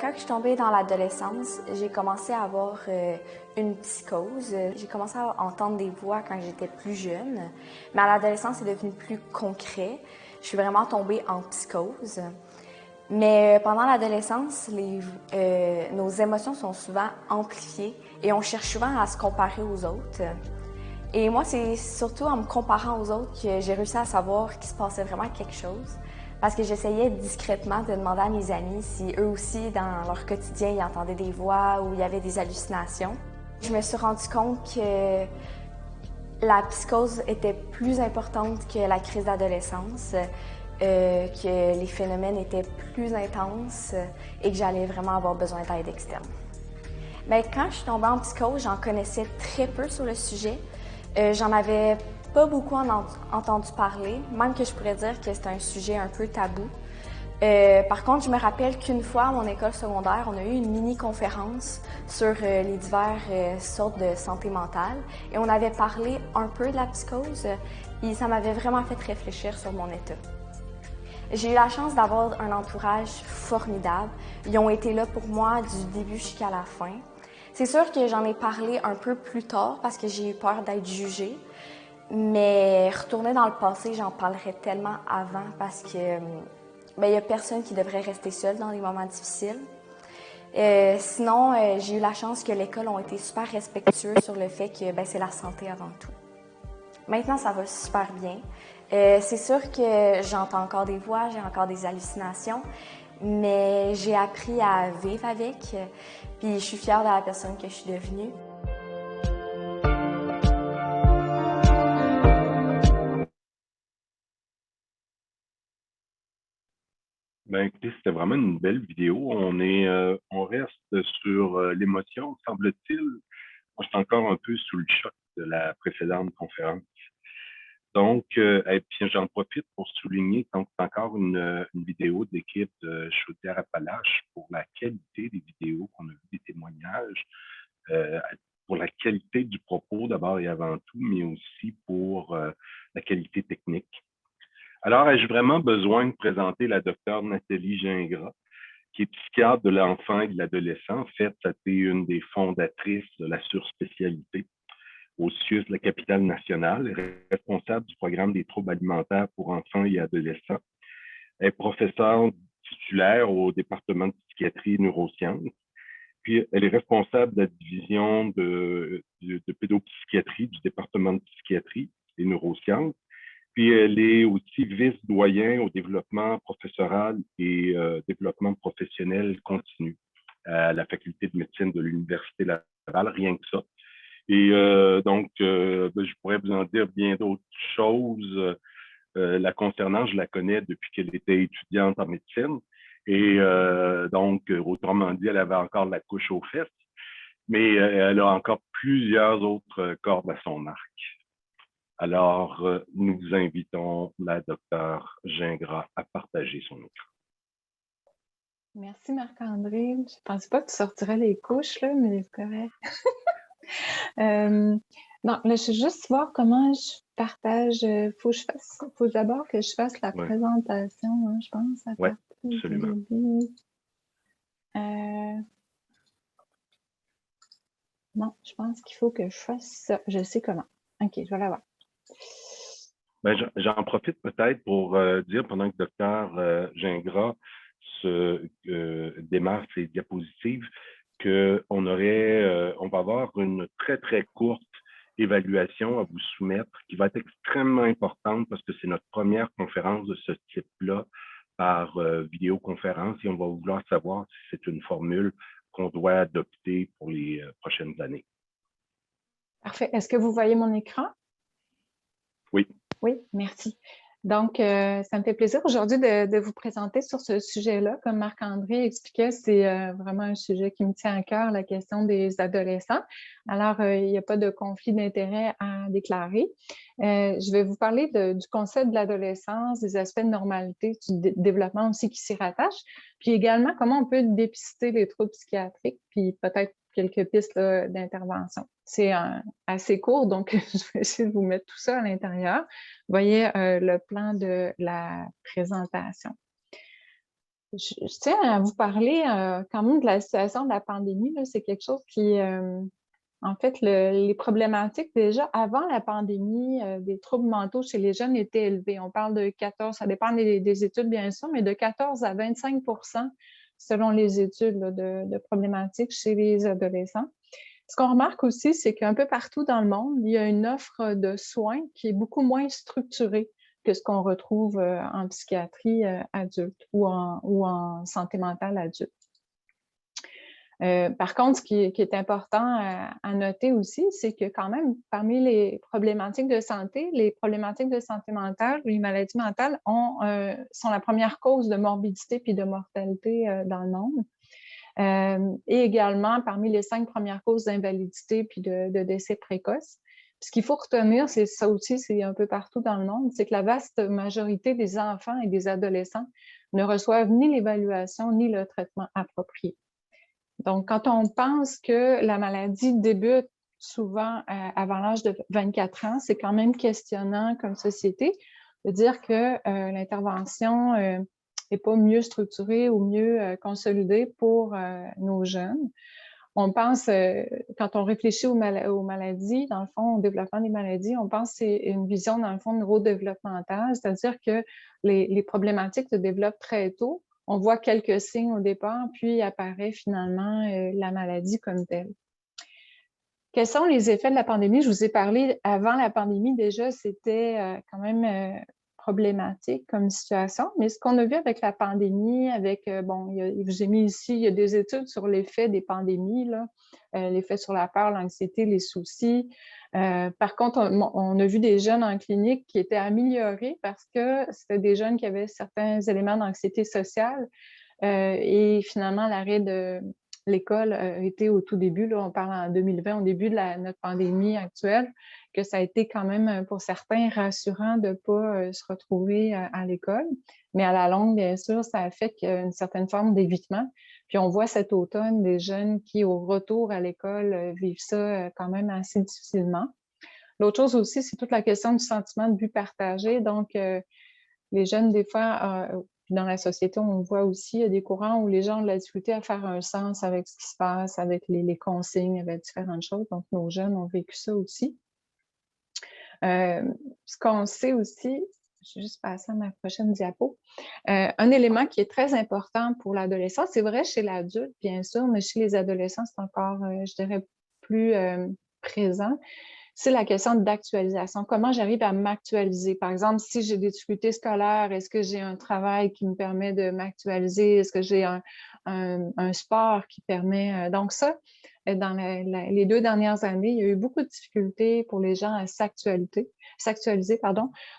Quand je suis tombée dans l'adolescence, j'ai commencé à avoir une psychose. J'ai commencé à entendre des voix quand j'étais plus jeune, mais à l'adolescence, c'est devenu plus concret. Je suis vraiment tombée en psychose. Mais pendant l'adolescence, nos émotions sont souvent amplifiées et on cherche souvent à se comparer aux autres. Et moi, c'est surtout en me comparant aux autres que j'ai réussi à savoir qu'il se passait vraiment quelque chose. Parce que j'essayais discrètement de demander à mes amis si eux aussi, dans leur quotidien, ils entendaient des voix ou il y avait des hallucinations. Je me suis rendu compte que la psychose était plus importante que la crise d'adolescence, que les phénomènes étaient plus intenses et que j'allais vraiment avoir besoin d'aide externe. Bien, quand je suis tombée en psychose, j'en connaissais très peu sur le sujet. J'en avais pas beaucoup entendu parler, même que je pourrais dire que c'est un sujet un peu tabou. Par contre, je me rappelle qu'une fois à mon école secondaire, on a eu une mini-conférence sur les diverses sortes de santé mentale et on avait parlé un peu de la psychose et ça m'avait vraiment fait réfléchir sur mon état. J'ai eu la chance d'avoir un entourage formidable. Ils ont été là pour moi du début jusqu'à la fin. C'est sûr que j'en ai parlé un peu plus tard parce que j'ai eu peur d'être jugée. Mais retourner dans le passé, j'en parlerais tellement avant parce que il y a personne qui devrait rester seul dans les moments difficiles. Sinon, j'ai eu la chance que l'école ont été super respectueux sur le fait que c'est la santé avant tout. Maintenant, ça va super bien. C'est sûr que j'entends encore des voix, j'ai encore des hallucinations, mais j'ai appris à vivre avec, puis je suis fière de la personne que je suis devenue. Ben, écoutez, c'était vraiment une belle vidéo. On reste sur l'émotion, semble-t-il. Moi, je suis encore un peu sous le choc de la précédente conférence. Donc, et puis j'en profite pour souligner donc c'est encore une vidéo de l'équipe de Chaudière-Appalaches pour la qualité des vidéos qu'on a vues, des témoignages, euh, pour la qualité du propos d'abord et avant tout, mais aussi pour la qualité technique. Alors, ai-je vraiment besoin de présenter la docteure Nathalie Gingras, qui est psychiatre de l'enfant et de l'adolescent? En fait, ça a été une des fondatrices de la surspécialité au CIUS de la capitale nationale, responsable du programme des troubles alimentaires pour enfants et adolescents. Elle est professeure titulaire au département de psychiatrie et neurosciences. Puis, elle est responsable de la division de pédopsychiatrie du département de psychiatrie et neurosciences. Puis, elle est aussi vice-doyen au développement professoral et développement professionnel continu à la faculté de médecine de l'Université Laval, rien que ça. Et je pourrais vous en dire bien d'autres choses. La concernant, je la connais depuis qu'elle était étudiante en médecine. Et autrement dit, elle avait encore la couche aux fesses, mais elle a encore plusieurs autres cordes à son arc. Alors, nous invitons la docteure Gingras à partager son écran. Merci Marc-André. Je ne pensais pas que tu sortirais les couches, là, mais c'est correct. Non, là, je vais juste voir comment je partage. Faut d'abord que je fasse la Ouais, présentation, hein, je pense, à ouais, partir du absolument. début. Euh, non, je pense qu'il faut que je fasse ça. Je sais comment. OK, je vais l'avoir. Ben, j'en profite peut-être pour dire, pendant que le docteur Gingras démarre ses diapositives, on va avoir une très, très courte évaluation à vous soumettre qui va être extrêmement importante parce que c'est notre première conférence de ce type-là par vidéoconférence et on va vouloir savoir si c'est une formule qu'on doit adopter pour les prochaines années. Parfait. Est-ce que vous voyez mon écran? Oui. Oui, merci. Donc, ça me fait plaisir aujourd'hui de vous présenter sur ce sujet-là. Comme Marc-André expliquait, c'est vraiment un sujet qui me tient à cœur, la question des adolescents. Alors, il n'y a pas de conflit d'intérêt à déclarer. Je vais vous parler du concept de l'adolescence, des aspects de normalité, du développement aussi qui s'y rattachent, puis également comment on peut dépister les troubles psychiatriques, puis peut-être quelques pistes d'intervention. C'est assez court, donc je vais essayer de vous mettre tout ça à l'intérieur. Vous voyez le plan de la présentation. Je tiens à vous parler quand même de la situation de la pandémie. C'est quelque chose qui, en fait, les problématiques déjà avant la pandémie des troubles mentaux chez les jeunes étaient élevées. On parle de 14, ça dépend des études bien sûr, mais de 14 à 25 selon les études là, de problématiques chez les adolescents. Ce qu'on remarque aussi, c'est qu'un peu partout dans le monde, il y a une offre de soins qui est beaucoup moins structurée que ce qu'on retrouve en psychiatrie adulte ou en santé mentale adulte. Par contre, ce qui est important à noter aussi, c'est que quand même, parmi les problématiques de santé mentale ou les maladies mentales sont la première cause de morbidité puis de mortalité dans le monde. Et également, parmi les 5 premières causes d'invalidité puis de décès précoces. Puis ce qu'il faut retenir, c'est ça aussi, c'est un peu partout dans le monde, c'est que la vaste majorité des enfants et des adolescents ne reçoivent ni l'évaluation ni le traitement approprié. Donc, quand on pense que la maladie débute souvent avant l'âge de 24 ans, c'est quand même questionnant comme société de dire que l'intervention n'est pas mieux structurée ou mieux consolidée pour nos jeunes. On pense, quand on réfléchit aux maladies, dans le fond, au développement des maladies, on pense que c'est une vision, dans le fond, neurodéveloppementale, c'est-à-dire que les problématiques se développent très tôt. On voit quelques signes au départ, puis apparaît finalement la maladie comme telle. Quels sont les effets de la pandémie? Je vous ai parlé avant la pandémie, déjà, c'était quand même problématique comme situation. Mais ce qu'on a vu avec la pandémie, je vous ai mis ici, il y a des études sur l'effet des pandémies, l'effet sur la peur, l'anxiété, les soucis. Par contre, on a vu des jeunes en clinique qui étaient améliorés parce que c'était des jeunes qui avaient certains éléments d'anxiété sociale. Et finalement, l'arrêt de l'école a été au tout début, là, on parle en 2020, au début de notre pandémie actuelle, que ça a été quand même pour certains rassurant de ne pas se retrouver à l'école. Mais à la longue, bien sûr, ça a fait une certaine forme d'évitement. Puis on voit cet automne des jeunes qui, au retour à l'école, vivent ça quand même assez difficilement. L'autre chose aussi, c'est toute la question du sentiment de but partagé. Donc, les jeunes, des fois, dans la société, on voit aussi, il y a des courants où les gens ont de la difficulté à faire un sens avec ce qui se passe, avec les consignes, avec différentes choses. Donc, nos jeunes ont vécu ça aussi. Ce qu'on sait aussi, je vais juste passer à ma prochaine diapo, un élément qui est très important pour l'adolescent, c'est vrai chez l'adulte, bien sûr, mais chez les adolescents, c'est encore, je dirais, plus présent. C'est la question d'actualisation. Comment j'arrive à m'actualiser? Par exemple, si j'ai des difficultés scolaires, est-ce que j'ai un travail qui me permet de m'actualiser? Est-ce que j'ai un sport qui permet... Donc ça, dans les 2 dernières années, il y a eu beaucoup de difficultés pour les gens à s'actualiser.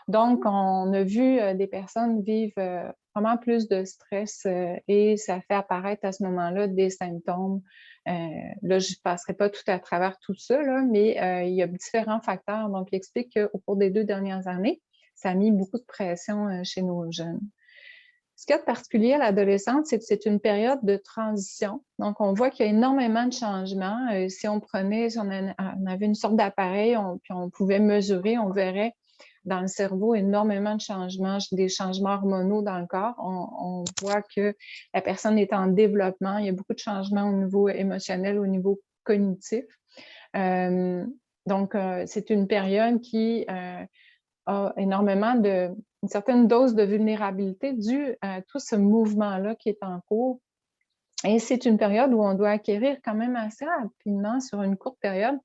Donc, on a vu des personnes vivre vraiment plus de stress et ça fait apparaître à ce moment-là des symptômes. Là, je ne passerai pas tout à travers tout ça, là, mais il y a différents facteurs. Donc, il explique qu'au cours des 2 dernières années, ça a mis beaucoup de pression chez nos jeunes. Ce qu'il y a de particulier à l'adolescence, c'est que c'est une période de transition. Donc, on voit qu'il y a énormément de changements. Si on avait une sorte d'appareil, puis on pouvait mesurer, on verrait dans le cerveau énormément de changements, des changements hormonaux dans le corps. On voit que la personne est en développement. Il y a beaucoup de changements au niveau émotionnel, au niveau cognitif. Donc, c'est une période qui a énormément une certaine dose de vulnérabilité due à tout ce mouvement-là qui est en cours. Et c'est une période où on doit acquérir quand même assez rapidement, sur une courte période,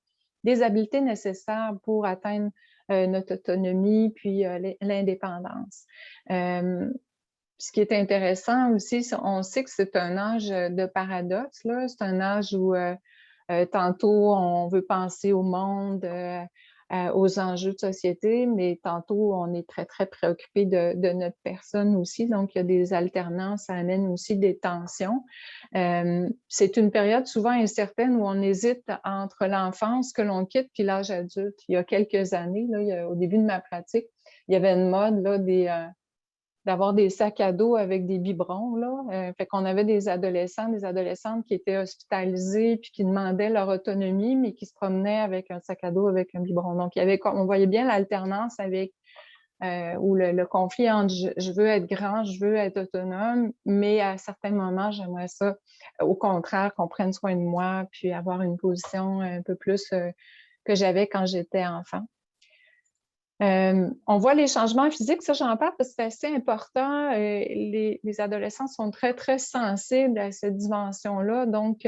des habiletés nécessaires pour atteindre notre autonomie puis l'indépendance. Ce qui est intéressant aussi, on sait que c'est un âge de paradoxe, là. C'est un âge où tantôt on veut penser au monde, aux enjeux de société, mais tantôt on est très, très préoccupé de notre personne aussi. Donc, il y a des alternances, ça amène aussi des tensions. C'est une période souvent incertaine où on hésite entre l'enfance que l'on quitte puis l'âge adulte. Il y a quelques années, là, au début de ma pratique, il y avait une mode là, d'avoir des sacs à dos avec des biberons, là. Fait qu'on avait des adolescents, des adolescentes qui étaient hospitalisés puis qui demandaient leur autonomie, mais qui se promenaient avec un sac à dos avec un biberon. Donc, on voyait bien l'alternance avec où le conflit entre je veux être grand, je veux être autonome, mais à certains moments, j'aimerais ça, au contraire, qu'on prenne soin de moi, puis avoir une position un peu plus que j'avais quand j'étais enfant. On voit les changements physiques, ça j'en parle parce que c'est assez important. Les adolescents sont très, très sensibles à cette dimension-là. Donc,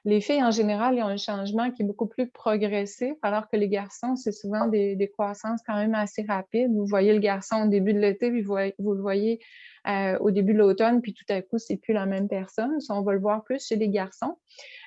les filles, en général, ils ont un changement qui est beaucoup plus progressif, alors que les garçons, c'est souvent des croissances quand même assez rapides. Vous voyez le garçon au début de l'été, puis vous le voyez au début de l'automne, puis tout à coup, c'est plus la même personne. Ça, on va le voir plus chez les garçons.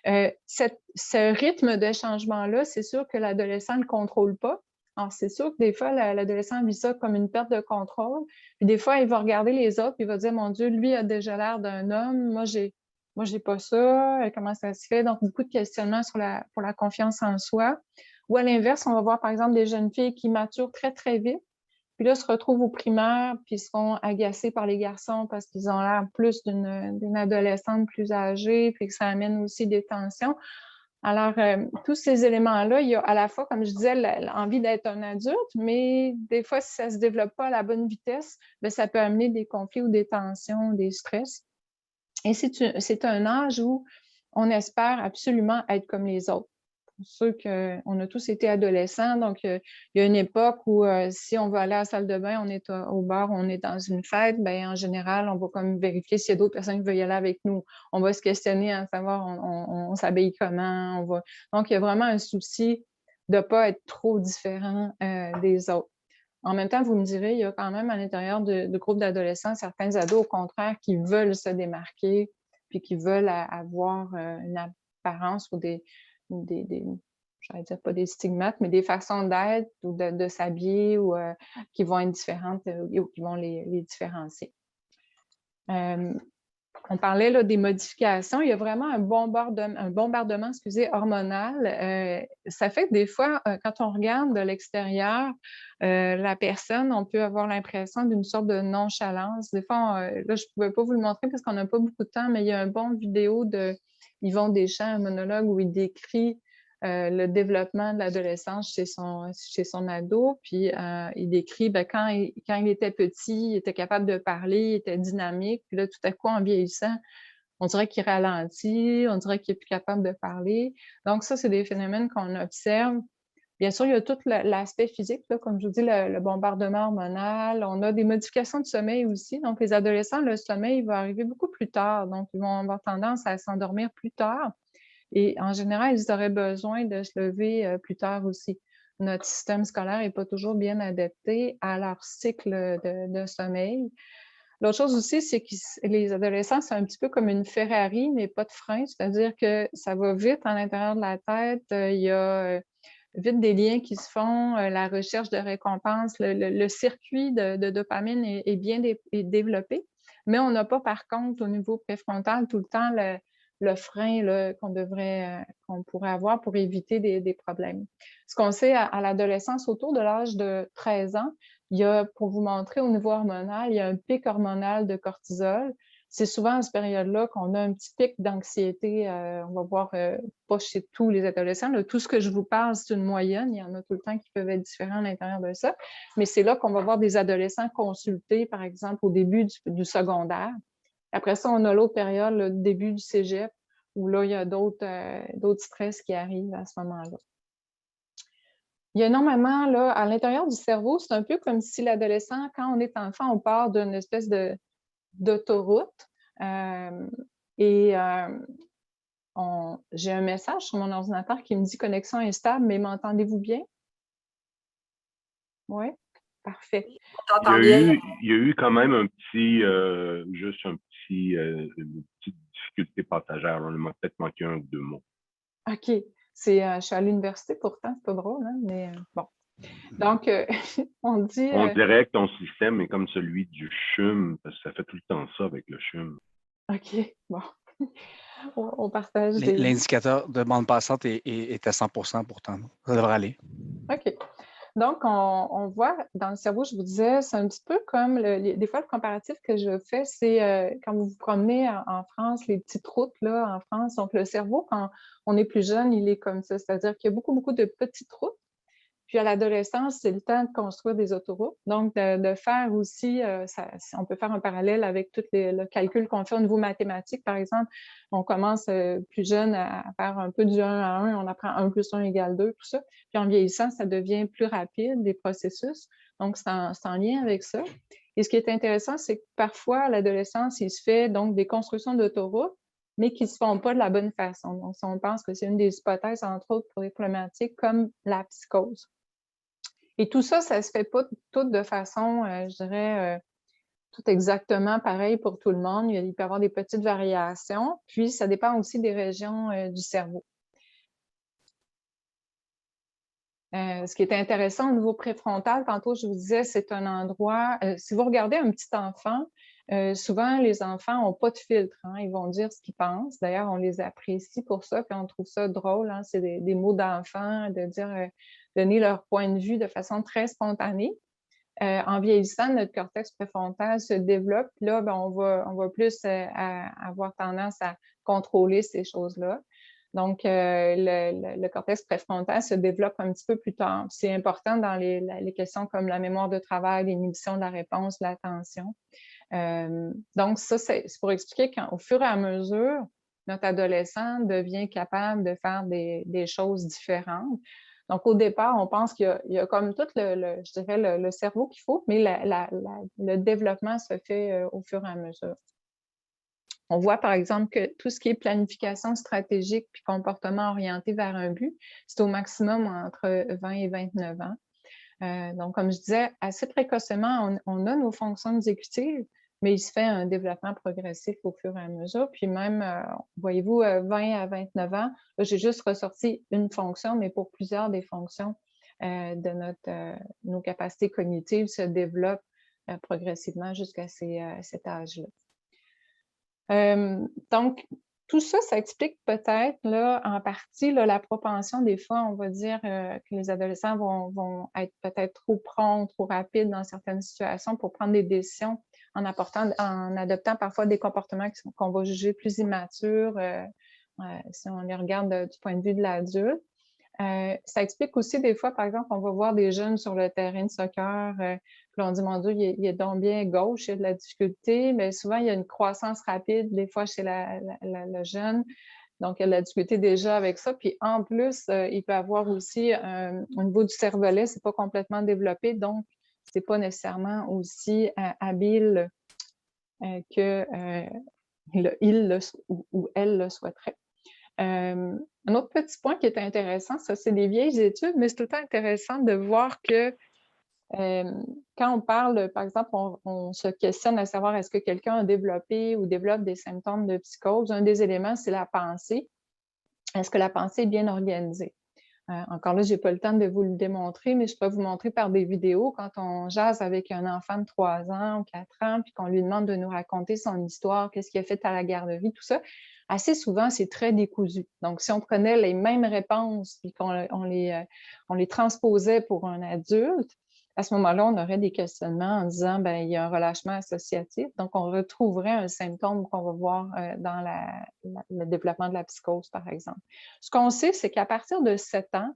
Ce rythme de changement-là, c'est sûr que l'adolescent ne le contrôle pas. Alors, c'est sûr que des fois, l'adolescent vit ça comme une perte de contrôle. Puis des fois, il va regarder les autres, puis il va dire, mon Dieu, lui a déjà l'air d'un homme. Moi, j'ai pas ça. Comment ça se fait? Donc, beaucoup de questionnements pour la confiance en soi. Ou à l'inverse, on va voir, par exemple, des jeunes filles qui maturent très, très vite. Puis là, se retrouvent au primaire, puis se font agacer par les garçons parce qu'ils ont l'air plus d'une adolescente plus âgée, puis que ça amène aussi des tensions. Alors, tous ces éléments-là, il y a à la fois, comme je disais, l'envie d'être un adulte, mais des fois, si ça ne se développe pas à la bonne vitesse, bien, ça peut amener des conflits ou des tensions, des stress. Et c'est un âge où on espère absolument être comme les autres. Pour ceux qu'on a tous été adolescents, donc il y a une époque où si on veut aller à la salle de bain, on est au bar, on est dans une fête, bien, en général, on va comme vérifier s'il y a d'autres personnes qui veulent y aller avec nous. On va se questionner à savoir on s'habille comment, Donc, il y a vraiment un souci de ne pas être trop différent des autres. En même temps, vous me direz, il y a quand même à l'intérieur de groupes d'adolescents, certains ados, au contraire, qui veulent se démarquer, puis qui veulent avoir une apparence ou j'allais dire pas des stigmates, mais des façons d'être ou de s'habiller ou qui vont être différentes ou qui vont les différencier. On parlait là, des modifications. Il y a vraiment un bombardement hormonal. Ça fait que des fois, quand on regarde de l'extérieur, la personne, on peut avoir l'impression d'une sorte de nonchalance. Des fois, là, je ne pouvais pas vous le montrer parce qu'on n'a pas beaucoup de temps, mais il y a un bon vidéo de Yvon Deschamps, un monologue où il décrit le développement de l'adolescence chez son ado. Puis il décrit quand il était petit, il était capable de parler, il était dynamique. Puis là, tout à coup, en vieillissant, on dirait qu'il ralentit, on dirait qu'il est plus capable de parler. Donc ça, c'est des phénomènes qu'on observe. Bien sûr, il y a tout l'aspect physique, là, comme je vous dis, le bombardement hormonal. On a des modifications de sommeil aussi. Donc, les adolescents, le sommeil va arriver beaucoup plus tard. Donc, ils vont avoir tendance à s'endormir plus tard. Et en général, ils auraient besoin de se lever plus tard aussi. Notre système scolaire n'est pas toujours bien adapté à leur cycle de sommeil. L'autre chose aussi, c'est que les adolescents, c'est un petit peu comme une Ferrari, mais pas de frein, c'est-à-dire que ça va vite à l'intérieur de la tête. Il y a vite des liens qui se font, la recherche de récompense, le circuit de dopamine est bien développé, mais on n'a pas, par contre, au niveau préfrontal, tout le temps le frein qu'on pourrait avoir pour éviter des problèmes. Ce qu'on sait à l'adolescence, autour de l'âge de 13 ans, il y a, pour vous montrer au niveau hormonal, il y a un pic hormonal de cortisol. C'est souvent à cette période-là qu'on a un petit pic d'anxiété. On va voir, pas chez tous les adolescents. Là, tout ce que je vous parle, c'est une moyenne. Il y en a tout le temps qui peuvent être différents à l'intérieur de ça. Mais c'est là qu'on va voir des adolescents consultés, par exemple, au début du secondaire. Après ça, on a l'autre période, le début du cégep, où là, il y a d'autres stress qui arrivent à ce moment-là. Il y a énormément, là, à l'intérieur du cerveau, c'est un peu comme si l'adolescent, quand on est enfant, on part d'une espèce d'autoroute. J'ai un message sur mon ordinateur qui me dit « Connexion instable », mais m'entendez-vous bien? Oui? Parfait. Il y a eu quand même une petite difficulté passagère. On m'a peut-être manqué 1 ou 2 mots. OK. Je suis à l'université pourtant, c'est pas drôle, hein? Mais bon. Donc, on dit... On dirait que ton système est comme celui du CHUM, parce que ça fait tout le temps ça avec le CHUM. OK, bon. On partage L'indicateur de bande passante est à 100% pourtant. Ça devrait aller. OK. Donc, on voit dans le cerveau, je vous disais, c'est un petit peu comme, des fois, le comparatif que je fais, c'est quand vous vous promenez en France, les petites routes là, en France. Donc, le cerveau, quand on est plus jeune, il est comme ça. C'est-à-dire qu'il y a beaucoup, beaucoup de petites routes. Puis à l'adolescence, c'est le temps de construire des autoroutes. Donc, de faire aussi, on peut faire un parallèle avec tout le calcul qu'on fait au niveau mathématique, par exemple. On commence plus jeune à faire un peu du 1 à 1, on apprend 1 plus 1 égale 2, tout ça. Puis en vieillissant, ça devient plus rapide, des processus. Donc, c'est en lien avec ça. Et ce qui est intéressant, c'est que parfois, à l'adolescence, il se fait donc des constructions d'autoroutes, mais qui ne se font pas de la bonne façon. Donc, on pense que c'est une des hypothèses, entre autres, pour les problématiques comme la psychose. Et tout ça, ça ne se fait pas tout de façon, je dirais, tout exactement pareil pour tout le monde. Il peut y avoir des petites variations. Puis, ça dépend aussi des régions du cerveau. Ce qui est intéressant au niveau préfrontal, tantôt, je vous disais, c'est un endroit, si vous regardez un petit enfant, souvent, les enfants n'ont pas de filtre. Hein, ils vont dire ce qu'ils pensent. D'ailleurs, on les apprécie pour ça, puis on trouve ça drôle. Hein, c'est des mots d'enfant, de dire, donner leur point de vue de façon très spontanée. En vieillissant, notre cortex préfrontal se développe. Là, ben, on va plus avoir tendance à contrôler ces choses-là. Donc, le cortex préfrontal se développe un petit peu plus tard. C'est important dans les questions comme la mémoire de travail, l'inhibition de la réponse, l'attention. Donc, ça, c'est pour expliquer qu'au fur et à mesure, notre adolescent devient capable de faire des choses différentes. Donc, au départ, on pense qu'il y a comme tout je dirais, le cerveau qu'il faut, mais le développement se fait au fur et à mesure. On voit, par exemple, que tout ce qui est planification stratégique puis comportement orienté vers un but, c'est au maximum entre 20 et 29 ans. Donc, comme je disais, assez précocement, on a nos fonctions exécutives, mais il se fait un développement progressif au fur et à mesure. Puis même, voyez-vous, 20 à 29 ans, j'ai juste ressorti une fonction, mais pour plusieurs des fonctions de nos capacités cognitives se développent progressivement jusqu'à cet âge-là. Donc, tout ça, ça explique peut-être là, en partie là, la propension, des fois, on va dire que les adolescents vont être peut-être trop prompts, trop rapides dans certaines situations pour prendre des décisions en adoptant parfois des comportements qu'on va juger plus immatures si on les regarde du point de vue de l'adulte. Ça explique aussi des fois, par exemple, on va voir des jeunes sur le terrain de soccer, puis on dit, mon Dieu, il est donc bien gauche, il y a de la difficulté, mais souvent, il y a une croissance rapide, des fois, chez le jeune. Donc, il y a de la difficulté déjà avec ça. Puis, en plus, il peut avoir aussi, au niveau du cervelet, c'est pas complètement développé, donc, c'est pas nécessairement aussi habile que il ou elle le souhaiterait. Un autre petit point qui est intéressant, ça c'est des vieilles études, mais c'est tout le temps intéressant de voir que quand on parle, par exemple, on se questionne à savoir est-ce que quelqu'un a développé ou développe des symptômes de psychose. Un des éléments, c'est la pensée. Est-ce que la pensée est bien organisée? Encore là, je n'ai pas le temps de vous le démontrer, mais je peux vous montrer par des vidéos quand on jase avec un enfant de 3 ans ou 4 ans, puis qu'on lui demande de nous raconter son histoire, qu'est-ce qu'il a fait à la garderie, tout ça. Assez souvent, c'est très décousu. Donc, si on prenait les mêmes réponses puis qu'on les transposait pour un adulte, à ce moment-là, on aurait des questionnements en disant, ben il y a un relâchement associatif. Donc, on retrouverait un symptôme qu'on va voir dans le développement de la psychose, par exemple. Ce qu'on sait, c'est qu'à partir de 7 ans,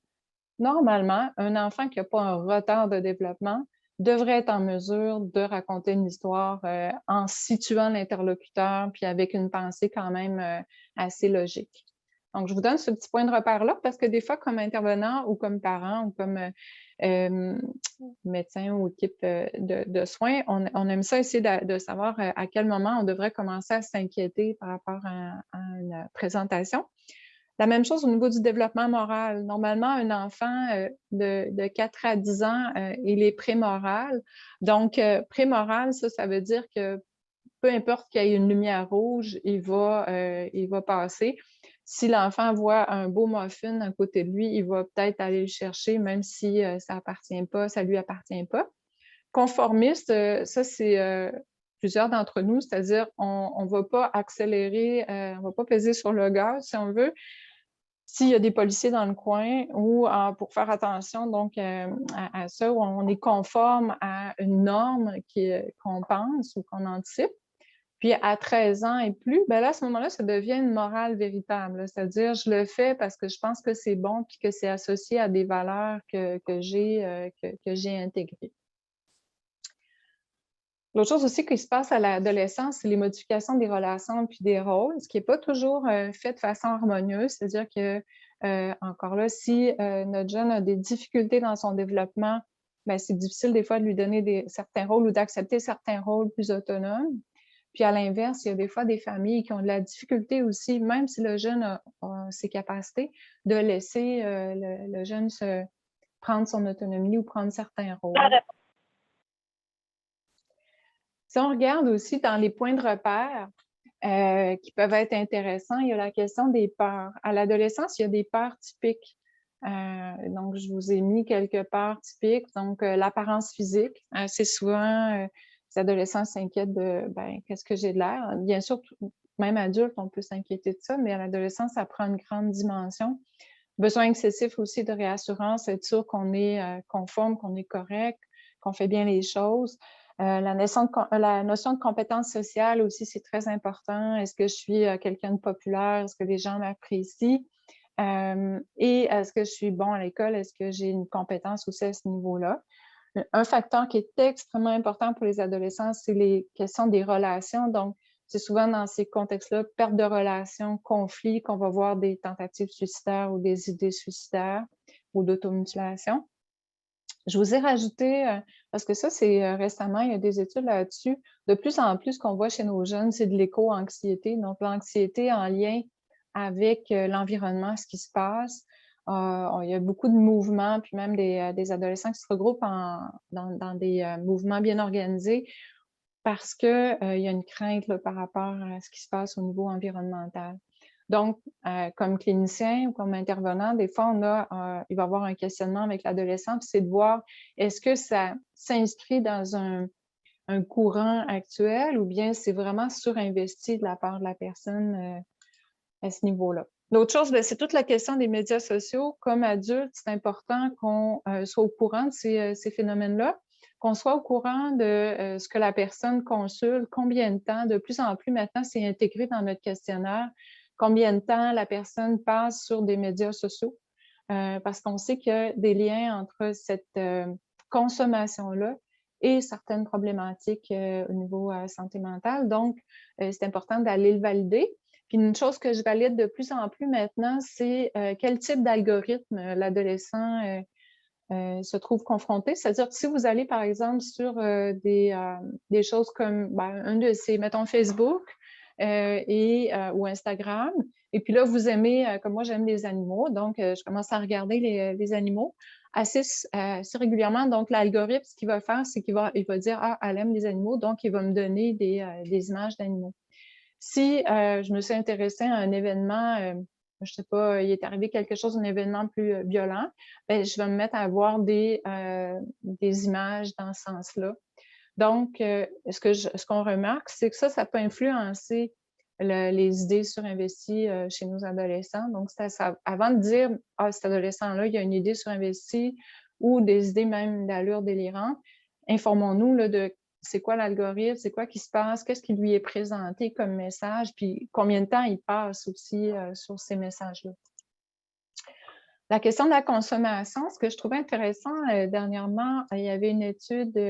normalement, un enfant qui n'a pas un retard de développement devrait être en mesure de raconter une histoire en situant l'interlocuteur puis avec une pensée quand même assez logique. Donc, je vous donne ce petit point de repère-là parce que des fois, comme intervenant ou comme parent ou comme médecin ou équipe de soins, on aime ça essayer de savoir à quel moment on devrait commencer à s'inquiéter par rapport à une présentation. La même chose au niveau du développement moral. Normalement, un enfant de 4 à 10 ans, il est prémoral. Donc, prémoral, ça veut dire que peu importe qu'il y ait une lumière rouge, il va passer. Si l'enfant voit un beau muffin à côté de lui, il va peut-être aller le chercher, même si ça lui appartient pas. Conformiste, ça, c'est plusieurs d'entre nous, c'est-à-dire on ne va pas accélérer, on ne va pas peser sur le gaz, si on veut, s'il y a des policiers dans le coin ou pour faire attention donc à ça, où on est conforme à une norme qu'on pense ou qu'on anticipe. Puis à 13 ans et plus, ben là, à ce moment-là, ça devient une morale véritable. C'est-à-dire, je le fais parce que je pense que c'est bon puis que c'est associé à des valeurs que j'ai intégrées. L'autre chose aussi qui se passe à l'adolescence, c'est les modifications des relations puis des rôles, ce qui n'est pas toujours fait de façon harmonieuse. C'est-à-dire que, encore là, si notre jeune a des difficultés dans son développement, ben, c'est difficile des fois de lui donner certains rôles ou d'accepter certains rôles plus autonomes. Puis à l'inverse, il y a des fois des familles qui ont de la difficulté aussi, même si le jeune a ses capacités, de laisser le jeune prendre son autonomie ou prendre certains rôles. Si on regarde aussi dans les points de repère qui peuvent être intéressants, il y a la question des peurs. À l'adolescence, il y a des peurs typiques. Donc, je vous ai mis quelques peurs typiques. Donc, l'apparence physique. Assez souvent, les adolescents s'inquiètent de qu'est-ce que j'ai de l'air. Bien sûr, même adulte, on peut s'inquiéter de ça, mais à l'adolescence, ça prend une grande dimension. Besoin excessif aussi de réassurance, être sûr qu'on est conforme, qu'on est correct, qu'on fait bien les choses. La notion de compétence sociale aussi, c'est très important. Est-ce que je suis quelqu'un de populaire? Est-ce que les gens m'apprécient? Et est-ce que je suis bon à l'école? Est-ce que j'ai une compétence aussi à ce niveau-là? Un facteur qui est extrêmement important pour les adolescents, c'est les questions des relations. Donc, c'est souvent dans ces contextes-là, perte de relations, conflits, qu'on va voir des tentatives suicidaires ou des idées suicidaires ou d'automutilation. Je vous ai rajouté, parce que ça, c'est récemment, il y a des études là-dessus, de plus en plus qu'on voit chez nos jeunes, c'est de l'éco-anxiété. Donc, l'anxiété en lien avec l'environnement, ce qui se passe. Il y a beaucoup de mouvements, puis même des adolescents qui se regroupent dans des mouvements bien organisés parce qu'il y a une crainte là, par rapport à ce qui se passe au niveau environnemental. Donc, comme clinicien ou comme intervenant, des fois, il va y avoir un questionnement avec l'adolescent, puis c'est de voir est-ce que ça s'inscrit dans un courant actuel ou bien c'est vraiment surinvesti de la part de la personne à ce niveau-là. L'autre chose, c'est toute la question des médias sociaux. Comme adulte, c'est important qu'on soit au courant de ces phénomènes-là, qu'on soit au courant de ce que la personne consulte, combien de temps, de plus en plus maintenant, c'est intégré dans notre questionnaire, combien de temps la personne passe sur des médias sociaux, parce qu'on sait qu'il y a des liens entre cette consommation-là et certaines problématiques au niveau santé mentale. Donc, c'est important d'aller le valider. Puis une chose que je valide de plus en plus maintenant, c'est quel type d'algorithme l'adolescent se trouve confronté. C'est-à-dire que si vous allez, par exemple, sur des choses comme un de ces, mettons, Facebook ou Instagram, et puis là, vous aimez, comme moi, j'aime les animaux, donc je commence à regarder les animaux assez régulièrement. Donc, l'algorithme, ce qu'il va faire, c'est qu'il va dire « Ah, elle aime les animaux », donc il va me donner des images d'animaux. Si je me suis intéressée à un événement, je sais pas, il est arrivé quelque chose, un événement plus violent, ben, je vais me mettre à voir des images dans ce sens-là. Donc, ce qu'on remarque, c'est que ça peut influencer les idées surinvesties chez nos adolescents. Donc, avant de dire « Ah, cet adolescent-là, il y a une idée surinvestie » ou des idées même d'allure délirante, informons-nous de c'est quoi l'algorithme, c'est quoi qui se passe, qu'est-ce qui lui est présenté comme message, puis combien de temps il passe aussi sur ces messages-là. La question de la consommation, ce que je trouvais intéressant dernièrement, il y avait une étude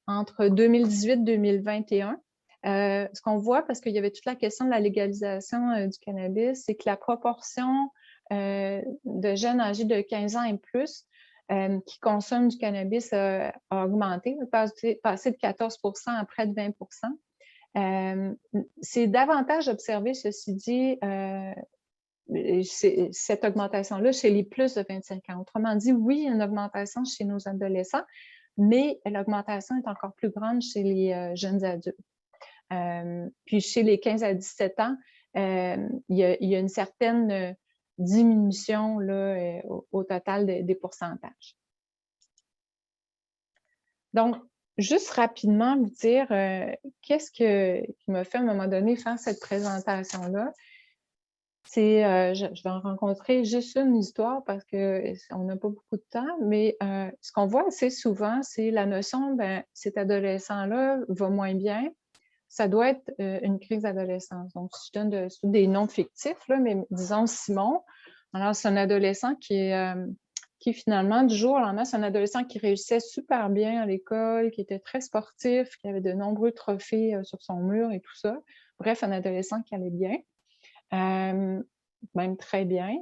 entre 2018 et 2021. Ce qu'on voit, parce qu'il y avait toute la question de la légalisation du cannabis, c'est que la proportion de jeunes âgés de 15 ans et plus qui consomment du cannabis a augmenté, passé de 14% à près de 20%. C'est davantage observé, ceci dit, cette augmentation-là chez les plus de 25 ans. Autrement dit, oui, il y a une augmentation chez nos adolescents, mais l'augmentation est encore plus grande chez les jeunes adultes. Puis chez les 15 à 17 ans, il y a une certaine diminution là, au total des pourcentages. Donc, juste rapidement vous dire qu'est-ce qui m'a fait à un moment donné faire cette présentation-là. C'est, je vais en rencontrer juste une histoire parce qu'on n'a pas beaucoup de temps, mais ce qu'on voit assez souvent, c'est la notion, cet adolescent-là va moins bien, ça doit être une crise d'adolescence. Donc, si je donne des noms fictifs, là, mais disons Simon. Alors, c'est un adolescent qui finalement, du jour au lendemain, c'est un adolescent qui réussissait super bien à l'école, qui était très sportif, qui avait de nombreux trophées sur son mur et tout ça. Bref, un adolescent qui allait bien, même très bien.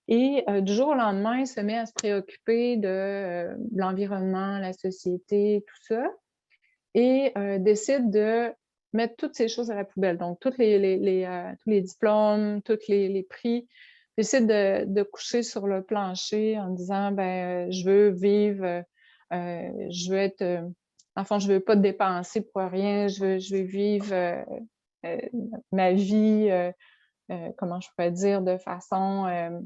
Et du jour au lendemain, il se met à se préoccuper de l'environnement, la société, tout ça, et décide de mettre toutes ces choses à la poubelle. Donc, tous les diplômes, tous les prix, décide de coucher sur le plancher en disant, je veux vivre, je veux être, enfin, je veux pas dépenser pour rien, je veux vivre ma vie, comment je pourrais dire, de façon,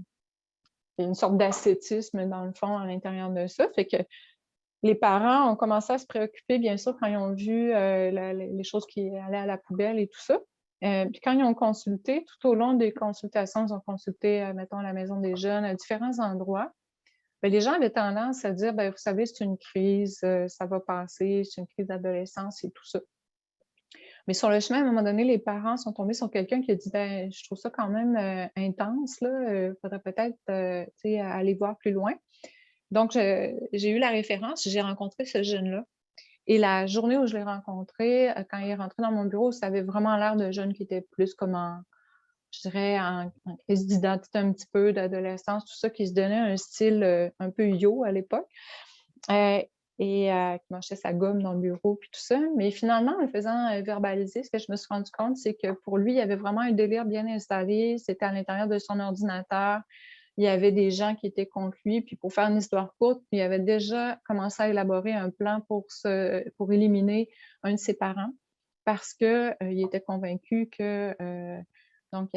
une sorte d'ascétisme dans le fond à l'intérieur de ça. Fait que les parents ont commencé à se préoccuper, bien sûr, quand ils ont vu les choses qui allaient à la poubelle et tout ça. Puis quand ils ont consulté, tout au long des consultations, ils ont consulté, mettons, à la maison des jeunes, à différents endroits. Bien, les gens avaient tendance à dire, vous savez, c'est une crise, ça va passer, c'est une crise d'adolescence et tout ça. Mais sur le chemin, à un moment donné, les parents sont tombés sur quelqu'un qui a dit, je trouve ça quand même intense, là, il faudrait peut-être aller voir plus loin. Donc, j'ai eu la référence, j'ai rencontré ce jeune-là. Et la journée où je l'ai rencontré, quand il est rentré dans mon bureau, ça avait vraiment l'air d'un jeune qui était plus comme je dirais, en crise d'identité un petit peu, d'adolescence, tout ça, qui se donnait un style un peu yo à l'époque. Et qui mangeait sa gomme dans le bureau, puis tout ça. Mais finalement, en le faisant verbaliser, ce que je me suis rendu compte, c'est que pour lui, il y avait vraiment un délire bien installé. C'était à l'intérieur de son ordinateur. Il y avait des gens qui étaient contre lui. Puis pour faire une histoire courte, il avait déjà commencé à élaborer un plan pour éliminer un de ses parents parce qu'il était convaincu que donc,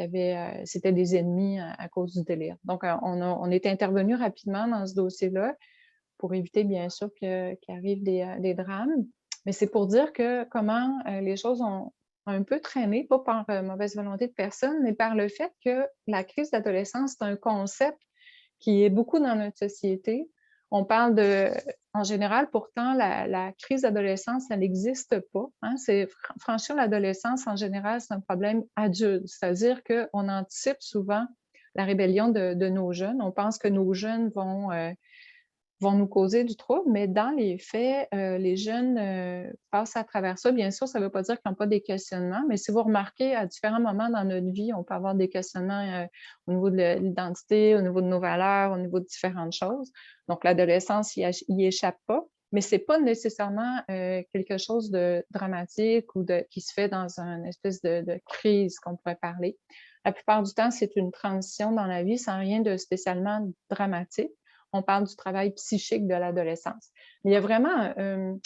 c'était des ennemis à cause du délire. Donc, on est intervenu rapidement dans ce dossier-là pour éviter, bien sûr, qu'il arrive des drames. Mais c'est pour dire que comment les choses ont un peu traîné, pas par mauvaise volonté de personne, mais par le fait que la crise d'adolescence, c'est un concept qui est beaucoup dans notre société. On parle en général, pourtant, la crise d'adolescence, ça n'existe pas. Hein? Franchir l'adolescence, en général, c'est un problème adulte. C'est-à-dire qu'on anticipe souvent la rébellion de nos jeunes. On pense que nos jeunes vont nous causer du trouble, mais dans les faits, les jeunes passent à travers ça. Bien sûr, ça ne veut pas dire qu'ils n'ont pas des questionnements, mais si vous remarquez, à différents moments dans notre vie, on peut avoir des questionnements au niveau de l'identité, au niveau de nos valeurs, au niveau de différentes choses. Donc, l'adolescence y échappe pas, mais ce n'est pas nécessairement quelque chose de dramatique ou qui se fait dans une espèce de crise qu'on pourrait parler. La plupart du temps, c'est une transition dans la vie sans rien de spécialement dramatique. On parle du travail psychique de l'adolescence. Mais il y a vraiment, je ne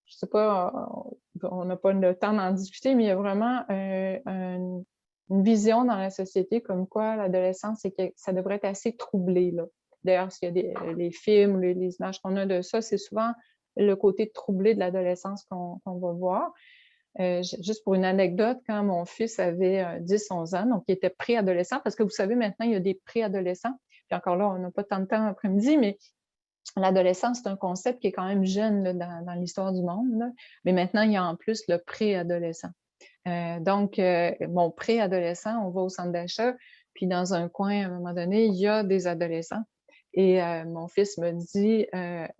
sais pas, on n'a pas le temps d'en discuter, mais il y a vraiment une vision dans la société comme quoi l'adolescence, c'est que ça devrait être assez troublé, là. D'ailleurs, s'il y a les films ou les images qu'on a de ça, c'est souvent le côté troublé de l'adolescence qu'on va voir. Juste pour une anecdote, quand mon fils avait 10-11 ans, donc il était préadolescent, parce que vous savez, maintenant, il y a des préadolescents. Puis encore là, on n'a pas tant de temps après-midi, mais l'adolescence, c'est un concept qui est quand même jeune là, dans l'histoire du monde. Là. Mais maintenant, il y a en plus le préadolescent. Donc, mon préadolescent, on va au centre d'achat, puis dans un coin, à un moment donné, il y a des adolescents. Et mon fils me dit,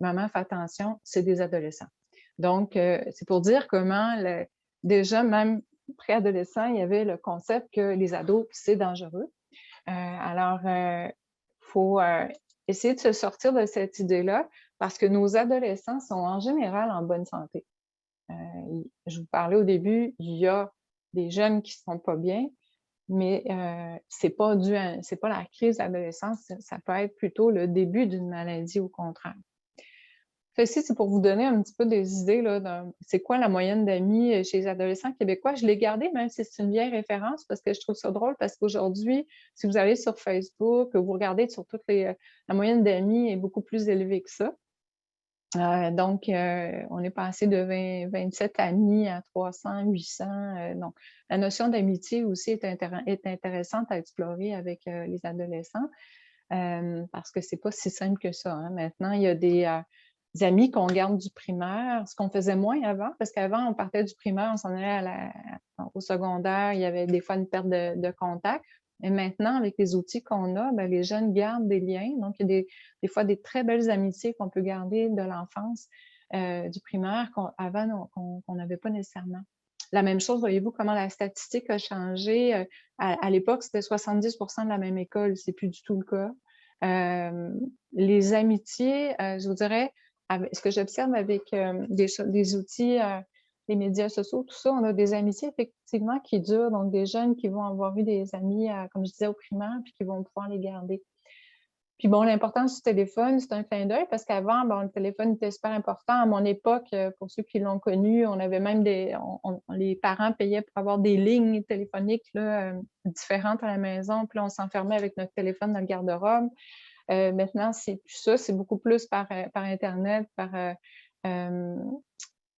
maman, fais attention, c'est des adolescents. Donc, c'est pour dire comment, déjà, même préadolescent, il y avait le concept que les ados, c'est dangereux. Alors, faut essayer de se sortir de cette idée-là parce que nos adolescents sont en général en bonne santé. Je vous parlais au début, il y a des jeunes qui ne sont pas bien, mais c'est pas la crise d'adolescence, ça peut être plutôt le début d'une maladie au contraire. Ceci, c'est pour vous donner un petit peu des idées là, c'est quoi la moyenne d'amis chez les adolescents québécois. Je l'ai gardé, même si c'est une vieille référence, parce que je trouve ça drôle, parce qu'aujourd'hui, si vous allez sur Facebook, vous regardez sur la moyenne d'amis est beaucoup plus élevée que ça. Donc, on est passé de 27 amis à 300, 800. Donc, la notion d'amitié aussi est intéressante à explorer avec les adolescents, parce que c'est pas si simple que ça. Hein. Maintenant, il y a amis qu'on garde du primaire, ce qu'on faisait moins avant, parce qu'avant, on partait du primaire, on s'en allait au secondaire, il y avait des fois une perte de contact. Et maintenant, avec les outils qu'on a, ben, les jeunes gardent des liens. Donc, il y a des fois des très belles amitiés qu'on peut garder de l'enfance, du primaire, qu'avant, qu'on n'avait pas nécessairement. La même chose, voyez-vous comment la statistique a changé. À l'époque, c'était 70% de la même école. C'est plus du tout le cas. Les amitiés, je vous dirais, ce que j'observe avec des outils, les médias sociaux, tout ça, on a des amitiés effectivement qui durent. Donc, des jeunes qui vont avoir eu des amis, comme je disais, au primaire, puis qui vont pouvoir les garder. Puis bon, l'importance du téléphone, c'est un clin d'œil parce qu'avant, bon, le téléphone était super important. À mon époque, pour ceux qui l'ont connu, on avait même les parents payaient pour avoir des lignes téléphoniques là, différentes à la maison. Puis là, on s'enfermait avec notre téléphone dans le garde-robe. Maintenant, c'est plus ça, c'est beaucoup plus par Internet,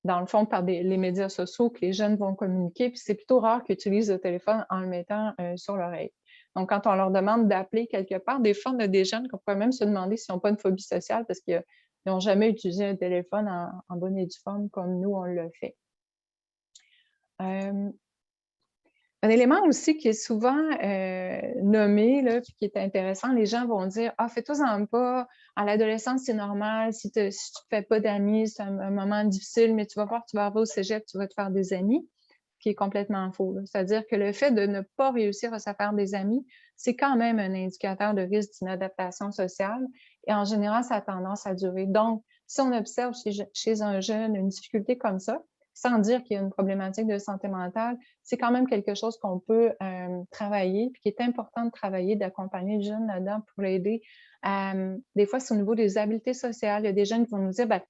dans le fond, par les médias sociaux que les jeunes vont communiquer. Puis c'est plutôt rare qu'ils utilisent le téléphone en le mettant sur l'oreille. Donc, quand on leur demande d'appeler quelque part, des fois, on a des jeunes qu'on pourrait même se demander s'ils n'ont pas une phobie sociale parce qu'ils n'ont jamais utilisé un téléphone en bonne et due forme comme nous, on le fait. Un élément aussi qui est souvent nommé, là, puis qui est intéressant, les gens vont dire « Ah, fais-toi-en pas, à l'adolescence, c'est normal, si tu ne fais pas d'amis, c'est un moment difficile, mais tu vas voir, tu vas arriver au cégep, tu vas te faire des amis », qui est complètement faux. C'est-à-dire que le fait de ne pas réussir à se faire des amis, c'est quand même un indicateur de risque d'inadaptation sociale et en général, ça a tendance à durer. Donc, si on observe chez un jeune une difficulté comme ça, sans dire qu'il y a une problématique de santé mentale, c'est quand même quelque chose qu'on peut travailler, puis qui est important de travailler, d'accompagner le jeune là-dedans pour l'aider. Des fois, c'est au niveau des habiletés sociales. Il y a des jeunes qui vont nous dire, ben,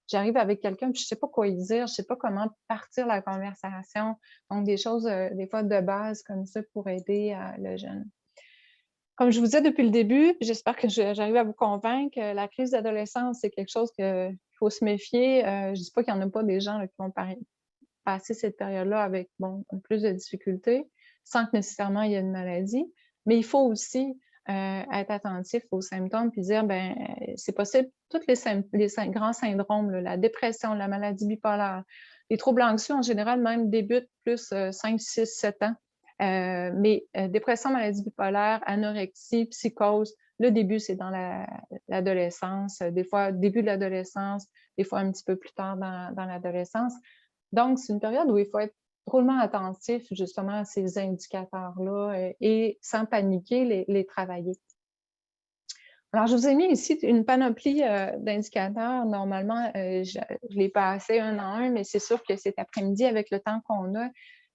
j'arrive avec quelqu'un, puis je ne sais pas quoi lui dire, je ne sais pas comment partir la conversation. Donc, des choses, des fois, de base comme ça pour aider le jeune. Comme je vous disais depuis le début, j'espère que j'arrive à vous convaincre, la crise d'adolescence, c'est quelque chose qu'il faut se méfier. Je ne dis pas qu'il n'y en a pas des gens là, qui vont passer cette période-là avec plus de difficultés, sans que nécessairement il y ait une maladie. Mais il faut aussi être attentif aux symptômes puis dire, ben c'est possible, tous les grands syndromes, là, la dépression, la maladie bipolaire, les troubles anxieux en général même débutent plus 5, 6, 7 ans. Mais dépression, maladie bipolaire, anorexie, psychose, le début, c'est dans l'adolescence, des fois début de l'adolescence, des fois un petit peu plus tard dans l'adolescence. Donc, c'est une période où il faut être drôlement attentif justement à ces indicateurs-là et sans paniquer, les travailler. Alors, je vous ai mis ici une panoplie d'indicateurs. Normalement, je les passais un en un, mais c'est sûr que cet après-midi, avec le temps qu'on a,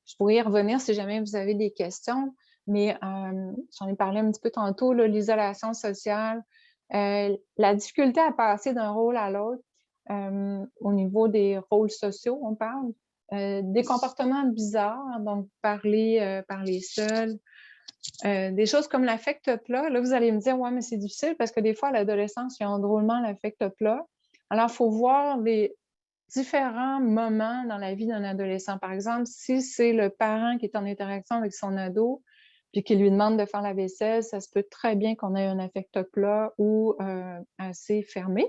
je pourrais y revenir si jamais vous avez des questions. Mais j'en ai parlé un petit peu tantôt, l'isolation sociale, la difficulté à passer d'un rôle à l'autre au niveau des rôles sociaux, on parle. Des comportements bizarres, donc parler seul. Des choses comme l'affect plat. Là, vous allez me dire, ouais, mais c'est difficile parce que des fois, à l'adolescence, il y a drôlement l'affect plat. Alors, il faut voir les différents moments dans la vie d'un adolescent. Par exemple, si c'est le parent qui est en interaction avec son ado, puis qui lui demande de faire la vaisselle, ça se peut très bien qu'on ait un affect plat ou assez fermé.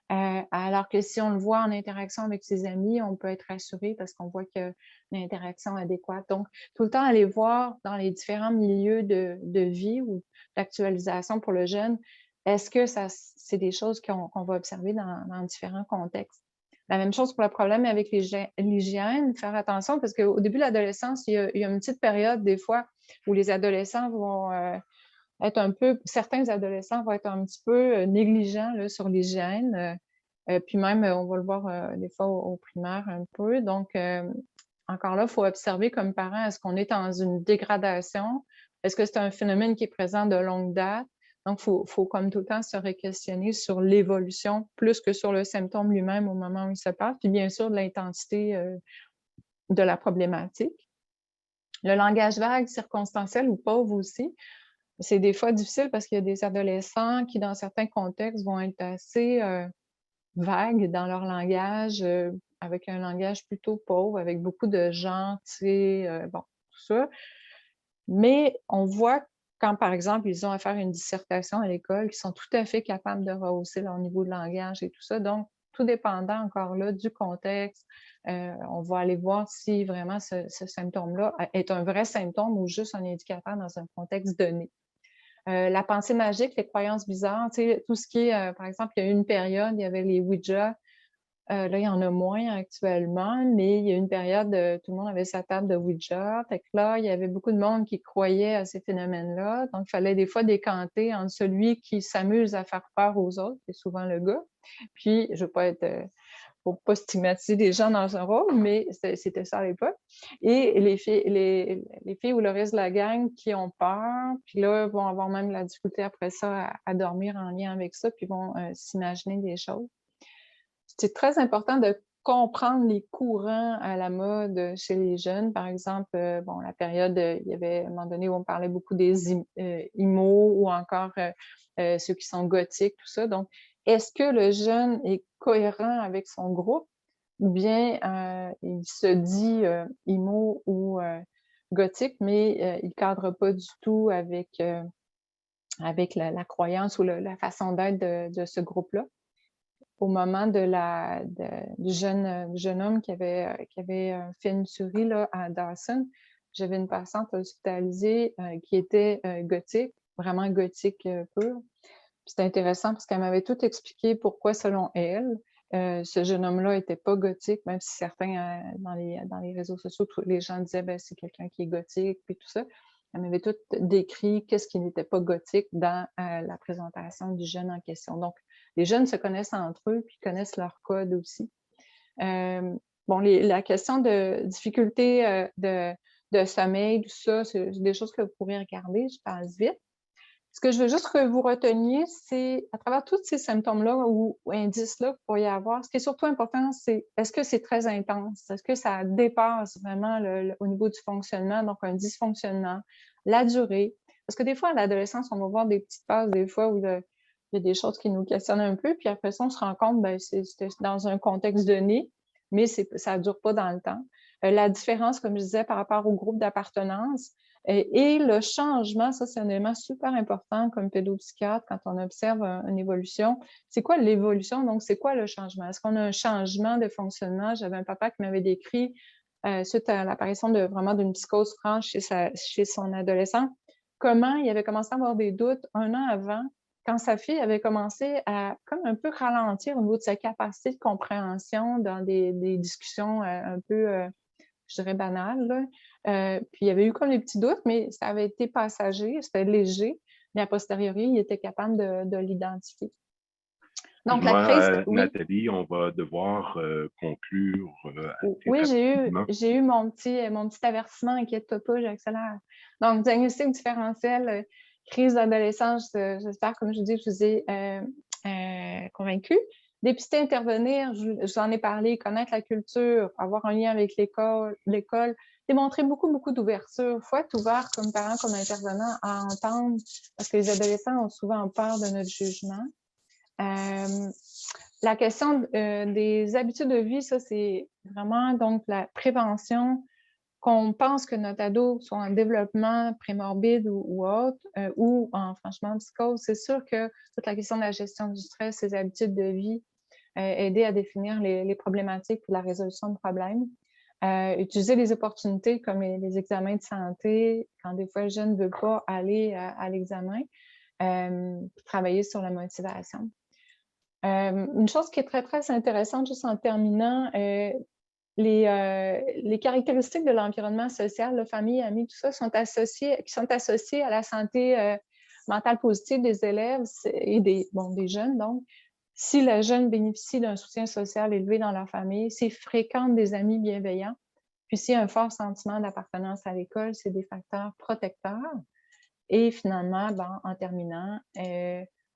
Alors que si on le voit en interaction avec ses amis, on peut être rassuré parce qu'on voit qu'il y a une interaction adéquate. Donc, tout le temps, aller voir dans les différents milieux de vie ou d'actualisation pour le jeune, est-ce que c'est des choses qu'on va observer dans différents contextes? La même chose pour le problème avec l'hygiène, faire attention parce qu'au début de l'adolescence, il y a une petite période des fois où les adolescents vont certains adolescents vont être un petit peu négligents là, sur l'hygiène. Puis même, on va le voir des fois au primaire un peu. Donc, encore là, il faut observer comme parent, est-ce qu'on est dans une dégradation? Est-ce que c'est un phénomène qui est présent de longue date? Donc, il faut comme tout le temps se re-questionner sur l'évolution plus que sur le symptôme lui-même au moment où il se passe, puis bien sûr de l'intensité de la problématique. Le langage vague, circonstanciel ou pauvre aussi, c'est des fois difficile parce qu'il y a des adolescents qui, dans certains contextes, vont être assez vagues dans leur langage, avec un langage plutôt pauvre, avec beaucoup de gens, tu sais, tout ça. Mais on voit quand, par exemple, ils ont à faire une dissertation à l'école, qu'ils sont tout à fait capables de rehausser leur niveau de langage et tout ça. Donc, tout dépendant encore là du contexte. On va aller voir si vraiment ce symptôme-là est un vrai symptôme ou juste un indicateur dans un contexte donné. La pensée magique, les croyances bizarres, tout ce qui est, par exemple, il y a eu une période, il y avait les Ouija. Là, il y en a moins actuellement, mais il y a eu une période, tout le monde avait sa table de Ouija. Fait que là, il y avait beaucoup de monde qui croyait à ces phénomènes-là. Donc, il fallait des fois décanter entre celui qui s'amuse à faire peur aux autres, c'est souvent le gars. Puis, je veux pas être... pour pas stigmatiser des gens dans un rôle, mais c'était ça à l'époque. Et les filles ou le reste de la gang qui ont peur, puis là, vont avoir même la difficulté après ça à dormir en lien avec ça, puis vont s'imaginer des choses. C'est très important de comprendre les courants à la mode chez les jeunes. Par exemple, la période, il y avait à un moment donné où on parlait beaucoup des emo ou encore ceux qui sont gothiques, tout ça. Donc, est-ce que le jeune est cohérent avec son groupe ou bien il se dit emo ou gothique, mais il ne cadre pas du tout avec la croyance ou la façon d'être de ce groupe-là? Au moment du jeune homme qui avait fait une tuerie là, à Dawson, j'avais une patiente hospitalisée qui était gothique, vraiment gothique pure. C'était intéressant parce qu'elle m'avait tout expliqué pourquoi, selon elle, ce jeune homme-là n'était pas gothique, même si certains, dans les réseaux sociaux, les gens disaient ben, c'est quelqu'un qui est gothique, puis tout ça. Elle m'avait tout décrit qu'est-ce qui n'était pas gothique dans la présentation du jeune en question. Donc, les jeunes se connaissent entre eux, puis connaissent leur code aussi. La question de difficulté de sommeil, tout ça, c'est des choses que vous pourrez regarder, je passe vite. Ce que je veux juste que vous reteniez, c'est à travers tous ces symptômes-là ou indices-là que vous pourriez avoir, ce qui est surtout important, c'est est-ce que c'est très intense? Est-ce que ça dépasse vraiment au niveau du fonctionnement, donc un dysfonctionnement, la durée? Parce que des fois, à l'adolescence, on va voir des petites phases, des fois, où il y a des choses qui nous questionnent un peu, puis après ça, on se rend compte, ben, c'est dans un contexte donné, mais ça ne dure pas dans le temps. La différence, comme je disais, par rapport au groupe d'appartenance, et le changement, ça, c'est un élément super important comme pédopsychiatre quand on observe une évolution. C'est quoi l'évolution? Donc, c'est quoi le changement? Est-ce qu'on a un changement de fonctionnement? J'avais un papa qui m'avait décrit, suite à l'apparition vraiment d'une psychose franche chez son adolescent, comment il avait commencé à avoir des doutes un an avant, quand sa fille avait commencé à comme un peu ralentir au niveau de sa capacité de compréhension dans des discussions un peu... je dirais banal, là. Puis il y avait eu comme des petits doutes, mais ça avait été passager, c'était léger, mais a posteriori, il était capable de l'identifier. Donc, la crise, oui. Nathalie, on va devoir conclure Oui, rapidement. j'ai eu mon petit avertissement, inquiète-toi pas, j'accélère. Donc, diagnostic différentiel, crise d'adolescence, j'espère, comme je dis, je vous ai convaincu. Dépister, intervenir, je vous en ai parlé, connaître la culture, avoir un lien avec l'école, démontrer beaucoup d'ouverture. Il faut être ouvert comme parent, comme intervenant à entendre, parce que les adolescents ont souvent peur de notre jugement. La question des habitudes de vie, ça, c'est vraiment donc la prévention, qu'on pense que notre ado soit en développement prémorbide ou autre, ou franchement psychose. C'est sûr que toute la question de la gestion du stress, ses habitudes de vie, aider à définir les problématiques et la résolution de problèmes. Utiliser les opportunités comme les examens de santé, quand des fois le jeune ne veut pas aller à l'examen, travailler sur la motivation. Une chose qui est très, très intéressante, juste en terminant, les caractéristiques de l'environnement social, la famille, amis, tout ça, qui sont associées à la santé mentale positive des élèves et des jeunes. Donc, si le jeune bénéficie d'un soutien social élevé dans leur famille, s'il fréquente des amis bienveillants, puis s'il y a un fort sentiment d'appartenance à l'école, c'est des facteurs protecteurs. Et finalement, en terminant,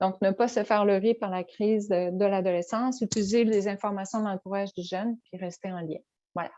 donc ne pas se faire leurrer par la crise de l'adolescence, utiliser les informations de l'entourage du jeune, puis rester en lien. Voilà.